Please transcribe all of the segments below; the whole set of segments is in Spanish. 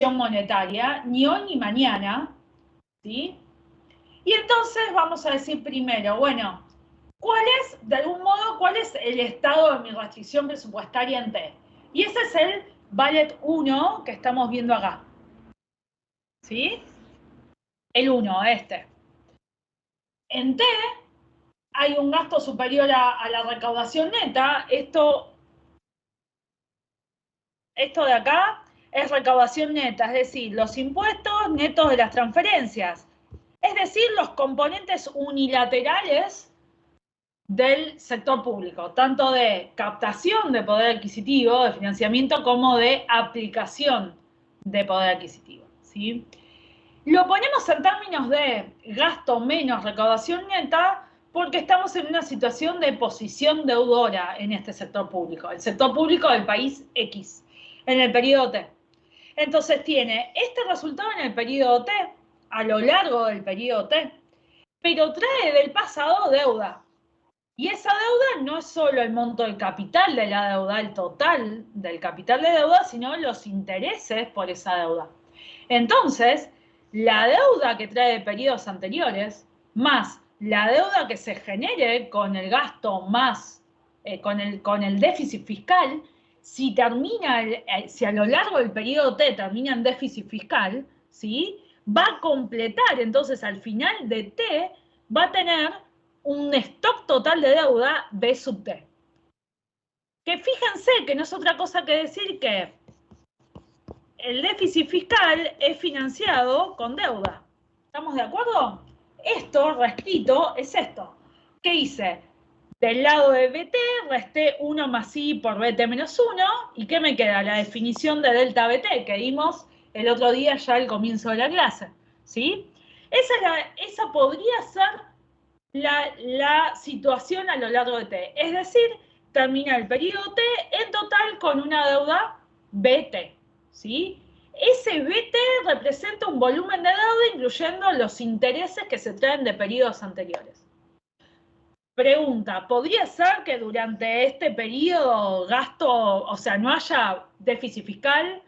monetaria, ni hoy ni mañana, ¿sí? Y entonces vamos a decir primero, bueno, ¿cuál es, de algún modo, cuál es el estado de mi restricción presupuestaria en T? Y ese es el Ballet 1 que estamos viendo acá, ¿sí? El 1, este. En T hay un gasto superior a la recaudación neta. Esto de acá es recaudación neta, es decir, los impuestos netos de las transferencias. Es decir, los componentes unilaterales del sector público, tanto de captación de poder adquisitivo, de financiamiento, como de aplicación de poder adquisitivo, ¿sí? Lo ponemos en términos de gasto menos recaudación neta porque estamos en una situación de posición deudora en este sector público, el sector público del país X, en el periodo T. Entonces tiene este resultado en el periodo T, a lo largo del periodo T, pero trae del pasado deuda. Y esa deuda no es solo el monto del capital de la deuda, el total del capital de deuda, sino los intereses por esa deuda. Entonces, la deuda que trae de periodos anteriores, más la deuda que se genere con el gasto, más con el déficit fiscal, si a lo largo del periodo T termina en déficit fiscal, ¿sí? Va a completar, entonces al final de T va a tener un stock total de deuda B sub T. Que fíjense que no es otra cosa que decir que el déficit fiscal es financiado con deuda. ¿Estamos de acuerdo? Esto, reescrito, es esto. ¿Qué hice? Del lado de BT resté 1 más I por BT menos 1. ¿Y qué me queda? La definición de delta BT que vimos el otro día ya al comienzo de la clase. ¿Sí? Esa podría ser la situación a lo largo de T. Es decir, termina el periodo T en total con una deuda BT. ¿Sí? Ese BT representa un volumen de deuda incluyendo los intereses que se traen de periodos anteriores. Pregunta, ¿podría ser que durante este periodo no haya déficit fiscal,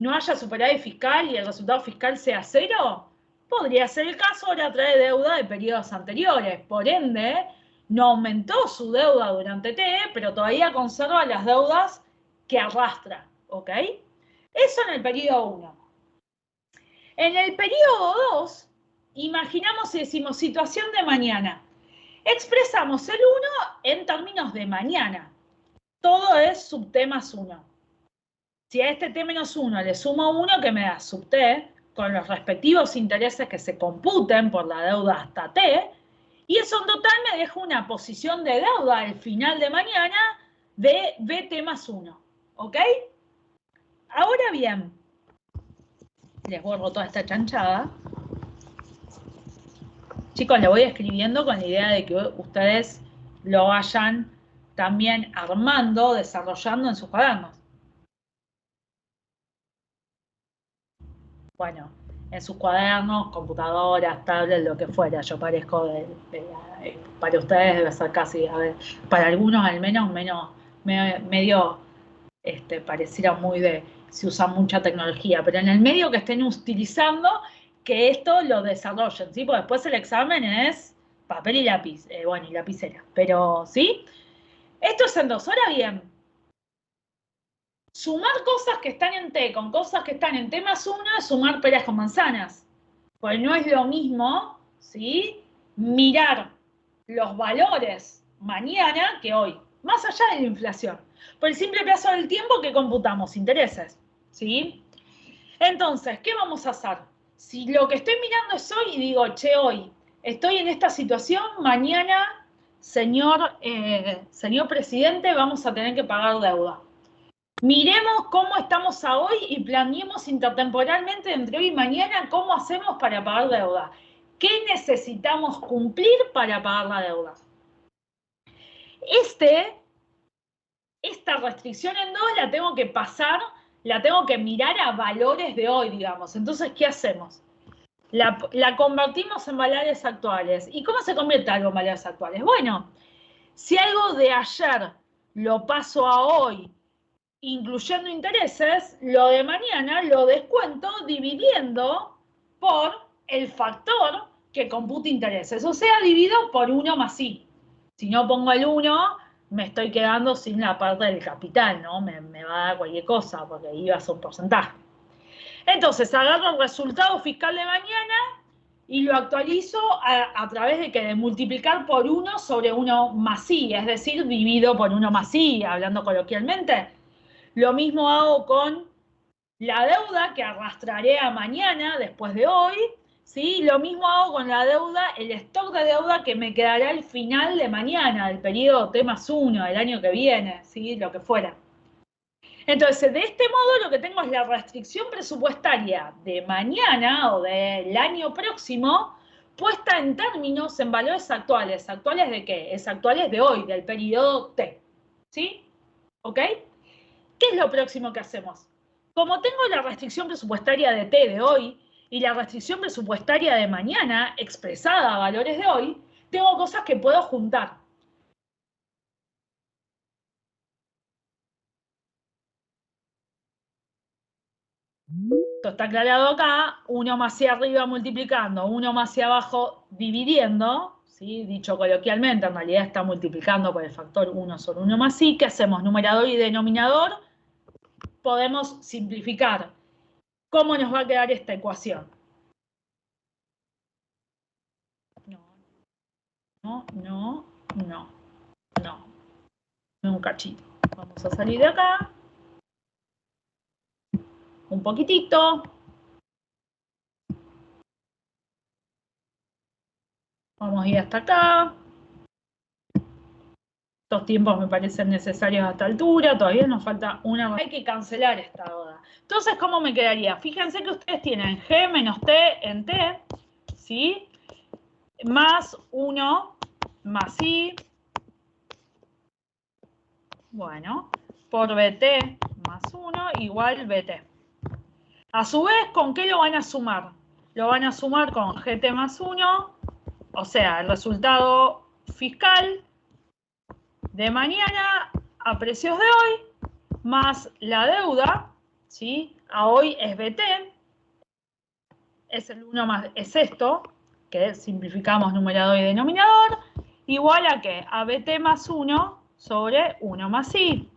no haya superávit fiscal y el resultado fiscal sea cero? Podría ser el caso, ahora trae deuda de periodos anteriores, por ende, no aumentó su deuda durante T, pero todavía conserva las deudas que arrastra, ¿ok? Eso en el periodo 1. En el periodo 2, imaginamos y decimos situación de mañana. Expresamos el 1 en términos de mañana. Todo es sub T más 1. Si a este T menos 1 le sumo 1, que me da sub T, con los respectivos intereses que se computen por la deuda hasta T, y eso en total me deja una posición de deuda al final de mañana de BT más 1. ¿Ok? Ahora bien, les borro toda esta chanchada. Chicos, lo voy escribiendo con la idea de que ustedes lo vayan también armando, desarrollando en sus cuadernos. Bueno, en sus cuadernos, computadoras, tablets, lo que fuera. Yo parezco para ustedes debe ser casi, a ver, para algunos al menos medio pareciera muy de si usan mucha tecnología, pero en el medio que estén utilizando, que esto lo desarrollen, ¿sí? Porque después el examen es papel y lápiz, y lapicera, pero, ¿sí? Esto es en 2. Ahora bien, sumar cosas que están en T con cosas que están en T más 1 es sumar peras con manzanas. Pues no es lo mismo, ¿sí? Mirar los valores mañana que hoy, más allá de la inflación, por el simple plazo del tiempo que computamos intereses, ¿sí? Entonces, ¿qué vamos a hacer? Si lo que estoy mirando es hoy y digo, che, hoy estoy en esta situación, mañana, señor presidente, vamos a tener que pagar deuda. Miremos cómo estamos a hoy y planeemos intertemporalmente entre hoy y mañana cómo hacemos para pagar deuda. ¿Qué necesitamos cumplir para pagar la deuda? Esta restricción en 2 la tengo que pasar, la tengo que mirar a valores de hoy, digamos. Entonces, ¿qué hacemos? La convertimos en valores actuales. ¿Y cómo se convierte algo en valores actuales? Bueno, si algo de ayer lo paso a hoy incluyendo intereses, lo de mañana lo descuento dividiendo por el factor que computa intereses. O sea, divido por 1 más i. Si no pongo el 1, me estoy quedando sin la parte del capital, ¿no? Me va a dar cualquier cosa, porque iba a ser un porcentaje. Entonces, agarro el resultado fiscal de mañana y lo actualizo a través de que de multiplicar por 1 sobre 1 más i, es decir, divido por 1 más i, hablando coloquialmente. Lo mismo hago con la deuda que arrastraré a mañana, después de hoy, ¿sí? Lo mismo hago con la deuda, el stock de deuda que me quedará al final de mañana, del periodo T+1, del año que viene, ¿sí? Lo que fuera. Entonces, de este modo lo que tengo es la restricción presupuestaria de mañana o del año próximo puesta en términos, en valores actuales. ¿Actuales de qué? Es actuales de hoy, del periodo T. ¿Sí? ¿Ok? ¿Qué es lo próximo que hacemos? Como tengo la restricción presupuestaria de T de hoy y la restricción presupuestaria de mañana expresada a valores de hoy, tengo cosas que puedo juntar. Esto está aclarado acá, 1 más hacia arriba multiplicando, 1 más hacia abajo dividiendo, ¿sí? Dicho coloquialmente, en realidad está multiplicando por el factor 1 sobre 1 más i. ¿Qué hacemos? Numerador y denominador. Podemos simplificar. ¿Cómo nos va a quedar esta ecuación? No. Un cachito. Vamos a salir de acá. Un poquitito. Vamos a ir hasta acá. Estos tiempos me parecen necesarios a esta altura. Todavía nos falta una. Hay que cancelar esta deuda. Entonces, ¿cómo me quedaría? Fíjense que ustedes tienen G menos T en T, ¿sí? Más 1 más I. Bueno, por BT más 1 igual BT. A su vez, ¿con qué lo van a sumar? Lo van a sumar con GT más 1, o sea, el resultado fiscal de mañana a precios de hoy, más la deuda, ¿sí? A hoy es BT, es el 1 más, es esto, que simplificamos numerador y denominador, igual a ¿qué? A BT más 1 sobre 1 más I.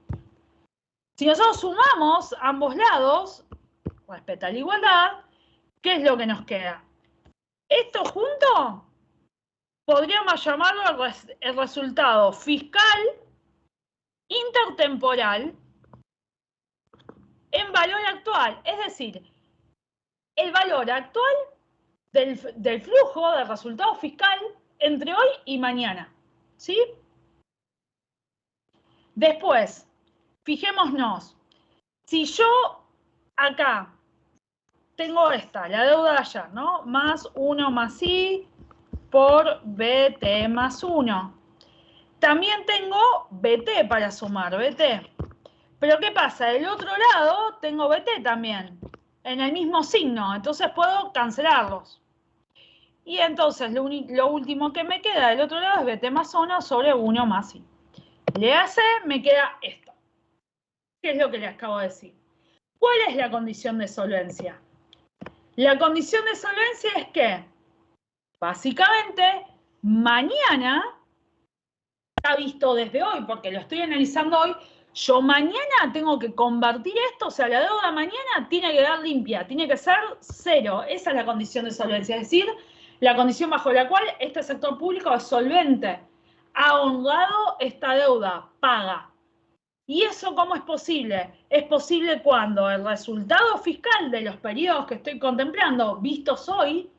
Si nosotros sumamos ambos lados, respecto a la igualdad, ¿qué es lo que nos queda? Esto junto podríamos llamarlo el resultado fiscal intertemporal en valor actual, es decir, el valor actual del flujo del resultado fiscal entre hoy y mañana, ¿sí? Después, fijémonos, si yo acá tengo esta, la deuda de ayer, ¿no? Más 1 más I por BT más 1. También tengo BT para sumar, BT. Pero ¿qué pasa? Del otro lado tengo BT también, en el mismo signo, entonces puedo cancelarlos. Y entonces lo último que me queda del otro lado es BT más 1 sobre 1 más I. Le hace, me queda esto. ¿Qué es lo que les acabo de decir? ¿Cuál es la condición de solvencia? La condición de solvencia es que, básicamente, mañana, está visto desde hoy, porque lo estoy analizando hoy, yo mañana tengo que convertir esto, o sea, la deuda mañana tiene que quedar limpia, tiene que ser 0. Esa es la condición de solvencia, es decir, la condición bajo la cual este sector público es solvente, ha honrado esta deuda, paga. ¿Y eso cómo es posible? Es posible cuando el resultado fiscal de los periodos que estoy contemplando, vistos hoy,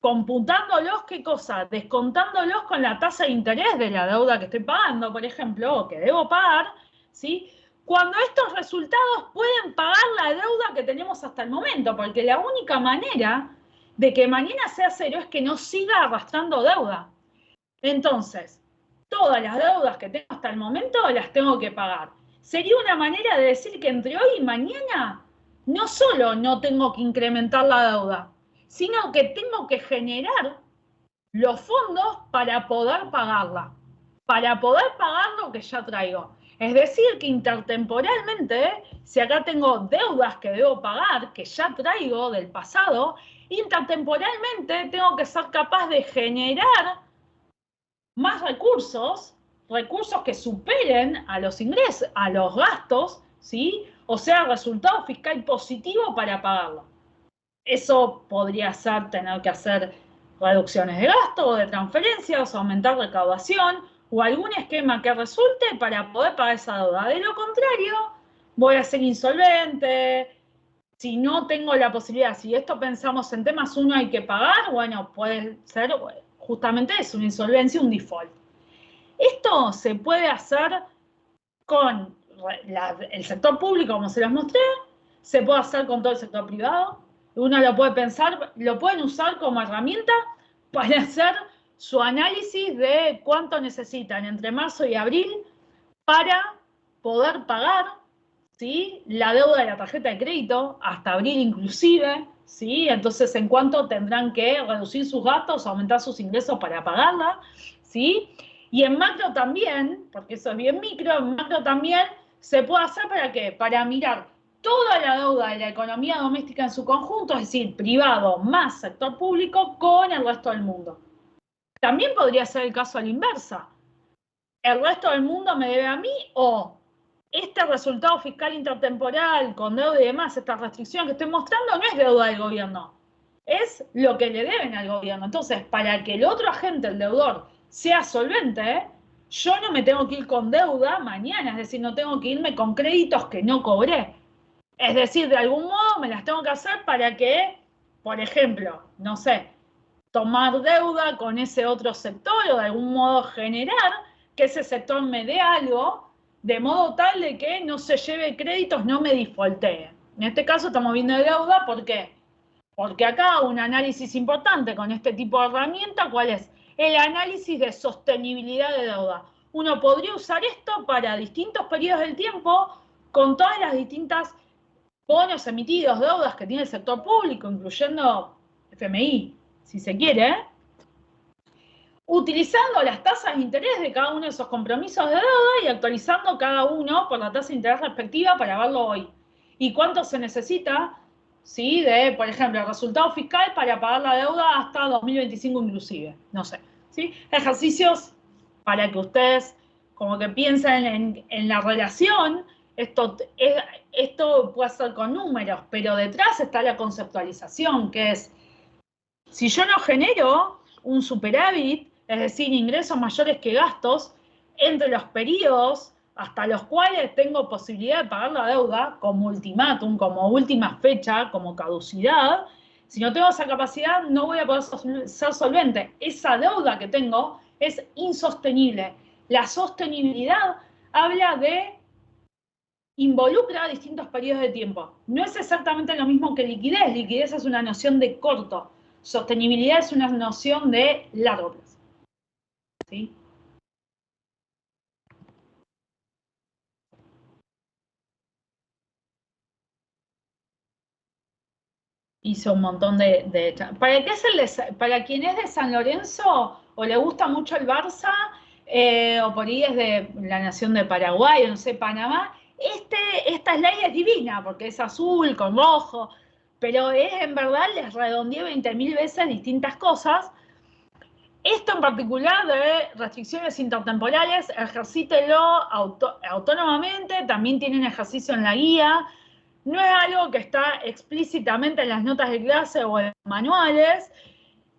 computándolos, ¿qué cosa? Descontándolos con la tasa de interés de la deuda que estoy pagando, por ejemplo, o que debo pagar, ¿sí? Cuando estos resultados pueden pagar la deuda que tenemos hasta el momento, porque la única manera de que mañana sea 0 es que no siga arrastrando deuda. Entonces, todas las deudas que tengo hasta el momento las tengo que pagar. Sería una manera de decir que entre hoy y mañana no solo no tengo que incrementar la deuda, sino que tengo que generar los fondos para poder pagarla, para poder pagar lo que ya traigo. Es decir, que intertemporalmente, si acá tengo deudas que debo pagar, que ya traigo del pasado, intertemporalmente tengo que ser capaz de generar más recursos, recursos que superen a los ingresos, a los gastos, ¿sí? O sea, resultado fiscal positivo para pagarlo. Eso podría ser tener que hacer reducciones de gasto o de transferencias, aumentar recaudación o algún esquema que resulte para poder pagar esa deuda. De lo contrario, voy a ser insolvente. Si no tengo la posibilidad, si esto pensamos en temas uno hay que pagar, bueno, puede ser justamente eso, una insolvencia, un default. Esto se puede hacer con el sector público, como se los mostré, se puede hacer con todo el sector privado. Uno lo puede pensar, lo pueden usar como herramienta para hacer su análisis de cuánto necesitan entre marzo y abril para poder pagar, ¿sí?, la deuda de la tarjeta de crédito, hasta abril inclusive, ¿sí? Entonces, en cuánto tendrán que reducir sus gastos, aumentar sus ingresos para pagarla, ¿sí? Y en macro también, porque eso es bien micro, en macro también se puede hacer ¿para qué? Para mirar toda la deuda de la economía doméstica en su conjunto, es decir, privado más sector público, con el resto del mundo. También podría ser el caso a la inversa. ¿El resto del mundo me debe a mí o este resultado fiscal intertemporal con deuda y demás, esta restricción que estoy mostrando, no es deuda del gobierno, es lo que le deben al gobierno? Entonces, para que el otro agente, el deudor, sea solvente, yo no me tengo que ir con deuda mañana, es decir, no tengo que irme con créditos que no cobré. Es decir, de algún modo me las tengo que hacer para que, por ejemplo, no sé, tomar deuda con ese otro sector o de algún modo generar que ese sector me dé algo de modo tal de que no se lleve créditos, no me defaultee. En este caso estamos viendo de deuda, ¿por qué? Porque acá un análisis importante con este tipo de herramienta, ¿cuál es? El análisis de sostenibilidad de deuda. Uno podría usar esto para distintos periodos del tiempo con todas las distintas bonos emitidos, deudas que tiene el sector público, incluyendo FMI, si se quiere, utilizando las tasas de interés de cada uno de esos compromisos de deuda y actualizando cada uno por la tasa de interés respectiva para verlo hoy. ¿Y cuánto se necesita? ¿Sí? De, por ejemplo, el resultado fiscal para pagar la deuda hasta 2025 inclusive. No sé. ¿Sí? Ejercicios para que ustedes como que piensen en la relación. Esto puede ser con números, pero detrás está la conceptualización, que es, si yo no genero un superávit, es decir, ingresos mayores que gastos, entre los periodos hasta los cuales tengo posibilidad de pagar la deuda, como ultimátum, como última fecha, como caducidad, si no tengo esa capacidad, no voy a poder ser solvente. Esa deuda que tengo es insostenible. La sostenibilidad habla de, involucra distintos periodos de tiempo. No es exactamente lo mismo que liquidez. Liquidez es una noción de corto. Sostenibilidad es una noción de largo plazo. ¿Sí? Hizo un montón de... ¿Para quien es de San Lorenzo o le gusta mucho el Barça, o por ahí es de la nación de Paraguay, o no sé, Panamá, esta slide es divina porque es azul con rojo, pero en verdad les redondeé 20.000 veces distintas cosas. Esto en particular de restricciones intertemporales, ejercítelo autónomamente, también tienen ejercicio en la guía. No es algo que está explícitamente en las notas de clase o en los manuales.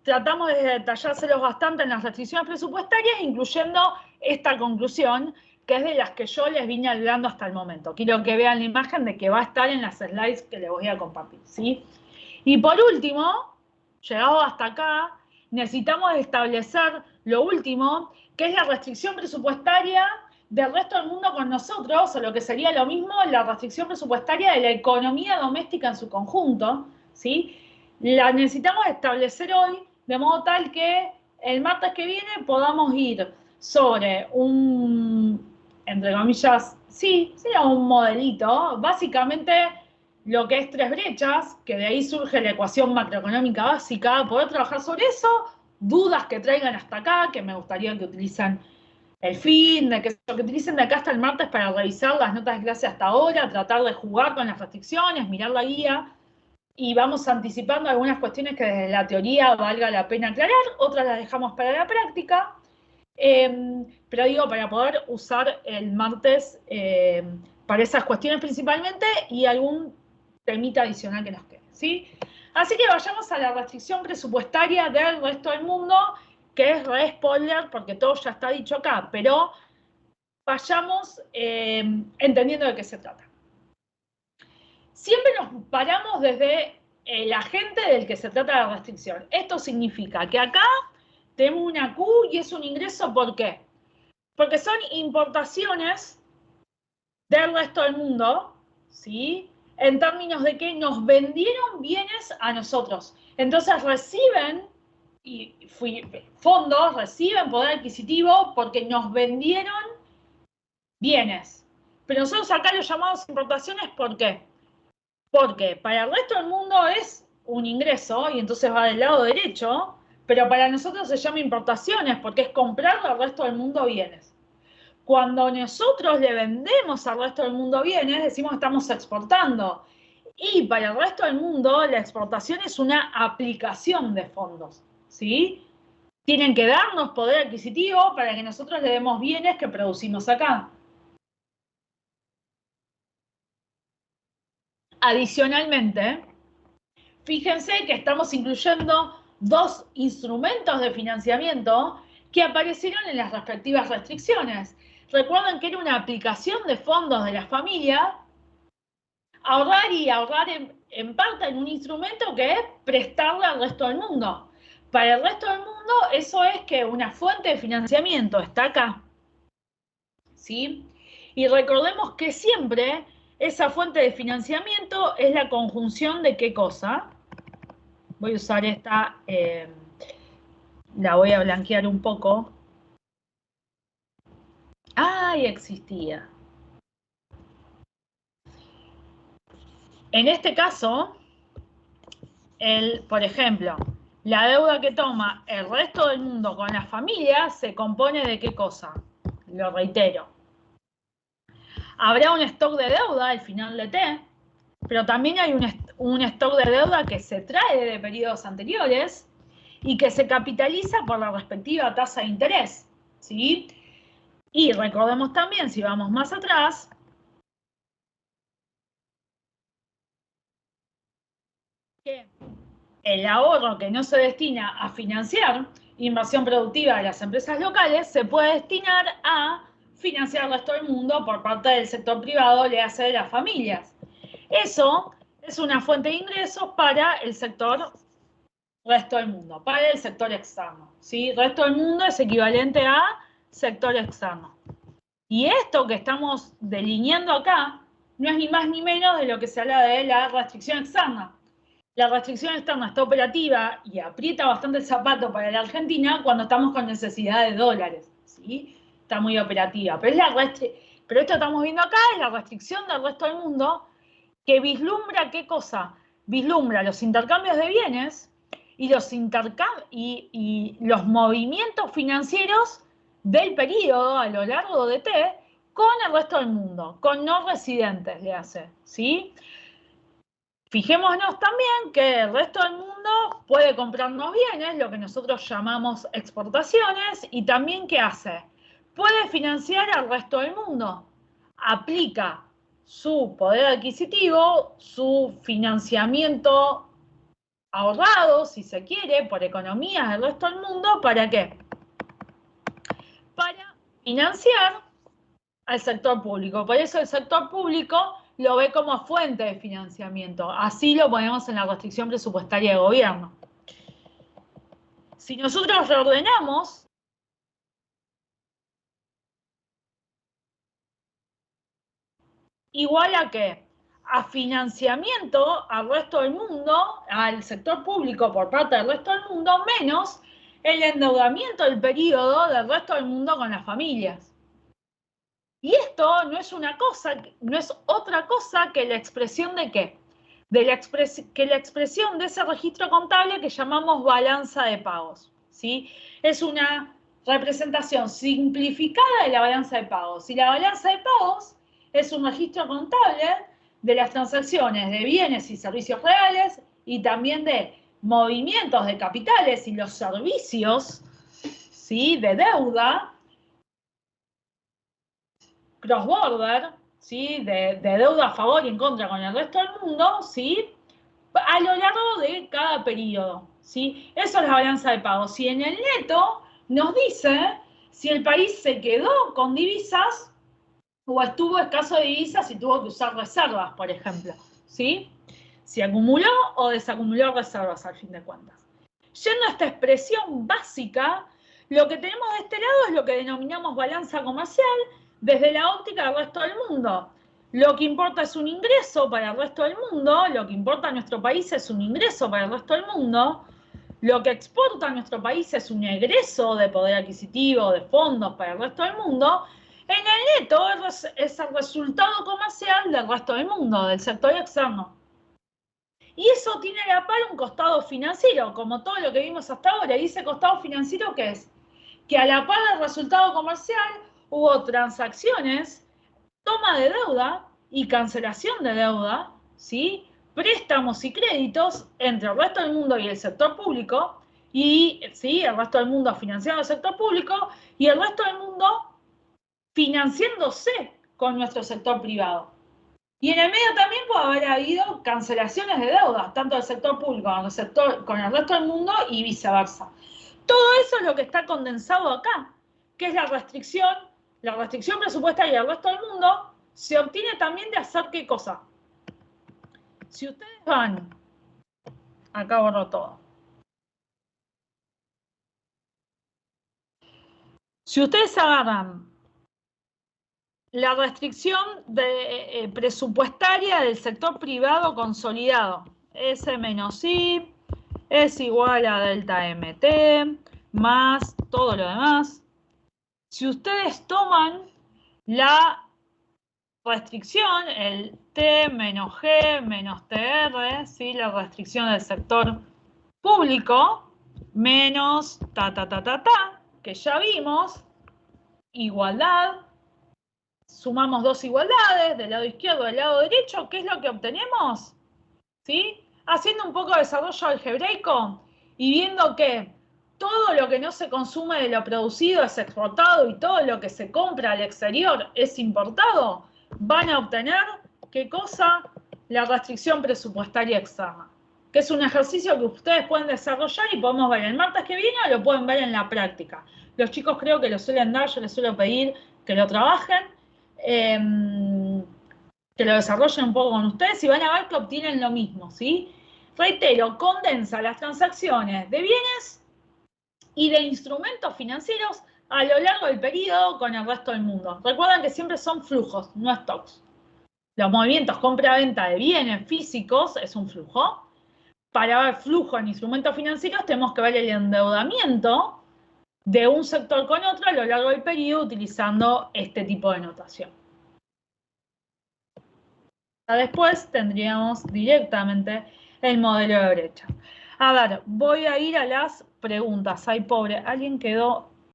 Tratamos de detallárselos bastante en las restricciones presupuestarias, incluyendo esta conclusión, que es de las que yo les vine hablando hasta el momento. Quiero que vean la imagen de que va a estar en las slides que les voy a compartir, ¿sí? Y por último, llegado hasta acá, necesitamos establecer lo último, que es la restricción presupuestaria del resto del mundo con nosotros, o lo que sería lo mismo, la restricción presupuestaria de la economía doméstica en su conjunto, ¿sí? La necesitamos establecer hoy, de modo tal que el martes que viene podamos ir sobre entre comillas, sí, sería un modelito, básicamente lo que es tres brechas, que de ahí surge la ecuación macroeconómica básica, poder trabajar sobre eso, dudas que traigan hasta acá, que me gustaría que utilicen el fin, de que utilicen de acá hasta el martes para revisar las notas de clase hasta ahora, tratar de jugar con las restricciones, mirar la guía, y vamos anticipando algunas cuestiones que desde la teoría valga la pena aclarar, otras las dejamos para la práctica, pero digo, para poder usar el martes para esas cuestiones principalmente y algún temita adicional que nos quede, ¿sí? Así que vayamos a la restricción presupuestaria del resto del mundo, que es re spoiler porque todo ya está dicho acá, pero vayamos entendiendo de qué se trata. Siempre nos paramos desde el agente del que se trata la restricción. Esto significa que acá tenemos una Q y es un ingreso, ¿por qué? Porque son importaciones del resto del mundo, ¿sí? En términos de que nos vendieron bienes a nosotros. Entonces reciben fondos, reciben poder adquisitivo porque nos vendieron bienes. Pero nosotros acá lo llamamos importaciones, ¿por qué? Porque para el resto del mundo es un ingreso y entonces va del lado derecho, pero para nosotros se llama importaciones porque es comprarle al resto del mundo bienes. Cuando nosotros le vendemos al resto del mundo bienes, decimos que estamos exportando. Y para el resto del mundo, la exportación es una aplicación de fondos, ¿sí? Tienen que darnos poder adquisitivo para que nosotros le demos bienes que producimos acá. Adicionalmente, fíjense que estamos incluyendo dos instrumentos de financiamiento que aparecieron en las respectivas restricciones. Recuerden que era una aplicación de fondos de la familia, ahorrar y ahorrar en parte en un instrumento que es prestarle al resto del mundo. Para el resto del mundo, eso es que una fuente de financiamiento está acá, ¿sí? Y recordemos que siempre esa fuente de financiamiento es la conjunción de qué cosa. Voy a usar esta, la voy a blanquear un poco. ¡Ay, existía! En este caso, por ejemplo, la deuda que toma el resto del mundo con las familias se compone de qué cosa. Lo reitero. Habrá un stock de deuda al final de T, pero también hay un stock de deuda que se trae de periodos anteriores y que se capitaliza por la respectiva tasa de interés, ¿sí? Y recordemos también, si vamos más atrás, que el ahorro que no se destina a financiar inversión productiva de las empresas locales se puede destinar a financiar el resto del mundo por parte del sector privado, le hace de las familias. Eso es una fuente de ingresos para el sector resto del mundo, para el sector externo, ¿sí? Resto del mundo es equivalente a sector externo. Y esto que estamos delineando acá no es ni más ni menos de lo que se habla de la restricción externa. La restricción externa está operativa y aprieta bastante el zapato para la Argentina cuando estamos con necesidad de dólares, ¿sí? Está muy operativa. Pero esto que estamos viendo acá es la restricción del resto del mundo que vislumbra ¿qué cosa? Vislumbra los intercambios de bienes y los movimientos financieros del periodo a lo largo de T con el resto del mundo, con no residentes le hace, ¿sí? Fijémonos también que el resto del mundo puede comprarnos bienes, lo que nosotros llamamos exportaciones, y también ¿qué hace? Puede financiar al resto del mundo. Aplica su poder adquisitivo, su financiamiento ahorrado, si se quiere, por economías del resto del mundo, ¿para qué? Para financiar al sector público. Por eso el sector público lo ve como fuente de financiamiento. Así lo ponemos en la restricción presupuestaria de gobierno. Si nosotros reordenamos, igual a qué? A financiamiento al resto del mundo, al sector público por parte del resto del mundo, menos el endeudamiento del periodo del resto del mundo con las familias. Y esto no es una cosa, no es otra cosa que la expresión de qué? La expresión de ese registro contable que llamamos balanza de pagos, ¿sí? Es una representación simplificada de la balanza de pagos. Y la balanza de pagos es un registro contable de las transacciones de bienes y servicios reales y también de movimientos de capitales y los servicios, ¿sí?, de deuda cross-border, ¿sí?, de deuda a favor y en contra con el resto del mundo, ¿sí?, a lo largo de cada periodo, ¿sí? Eso es la balanza de pagos. Y en el neto nos dice si el país se quedó con divisas o estuvo escaso de divisas y tuvo que usar reservas, por ejemplo, ¿sí? Si acumuló o desacumuló reservas al fin de cuentas. Yendo a esta expresión básica, lo que tenemos de este lado es lo que denominamos balanza comercial desde la óptica del resto del mundo. Lo que importa es un ingreso para el resto del mundo, lo que importa a nuestro país es un ingreso para el resto del mundo, lo que exporta a nuestro país es un egreso de poder adquisitivo, de fondos para el resto del mundo. En el neto es el resultado comercial del resto del mundo, del sector externo. Y eso tiene a la par un costado financiero, como todo lo que vimos hasta ahora. ¿Y ese costado financiero qué es? Que a la par del resultado comercial hubo transacciones, toma de deuda y cancelación de deuda, ¿sí?, préstamos y créditos entre el resto del mundo y el sector público, y ¿sí?, el resto del mundo financiando el sector público y el resto del mundo financiándose con nuestro sector privado. Y en el medio también puede haber habido cancelaciones de deudas, tanto del sector público con el resto del mundo y viceversa. Todo eso es lo que está condensado acá, que es la restricción presupuestaria del resto del mundo, se obtiene también de hacer ¿qué cosa? Si ustedes van, acá borro todo. Si ustedes agarran la restricción presupuestaria del sector privado consolidado, S menos I es igual a delta MT más todo lo demás. Si ustedes toman la restricción, el T menos G menos TR, ¿sí?, la restricción del sector público, menos que ya vimos, igualdad, sumamos dos igualdades, del lado izquierdo y del lado derecho, ¿qué es lo que obtenemos? ¿Sí? Haciendo un poco de desarrollo algebraico y viendo que todo lo que no se consume de lo producido es exportado y todo lo que se compra al exterior es importado, van a obtener, ¿qué cosa? La restricción presupuestaria externa, que es un ejercicio que ustedes pueden desarrollar y podemos ver el martes que viene o lo pueden ver en la práctica. Los chicos creo que lo suelen dar, yo les suelo pedir que lo trabajen, que lo desarrollen un poco con ustedes y van a ver que obtienen lo mismo, ¿sí? Reitero, condensa las transacciones de bienes y de instrumentos financieros a lo largo del periodo con el resto del mundo. Recuerden que siempre son flujos, no stocks. Los movimientos compra-venta de bienes físicos es un flujo. Para ver flujo en instrumentos financieros tenemos que ver el endeudamiento de un sector con otro a lo largo del periodo utilizando este tipo de notación. Después tendríamos directamente el modelo de brecha. A ver, voy a ir a las preguntas. Ay, pobre, alguien quedó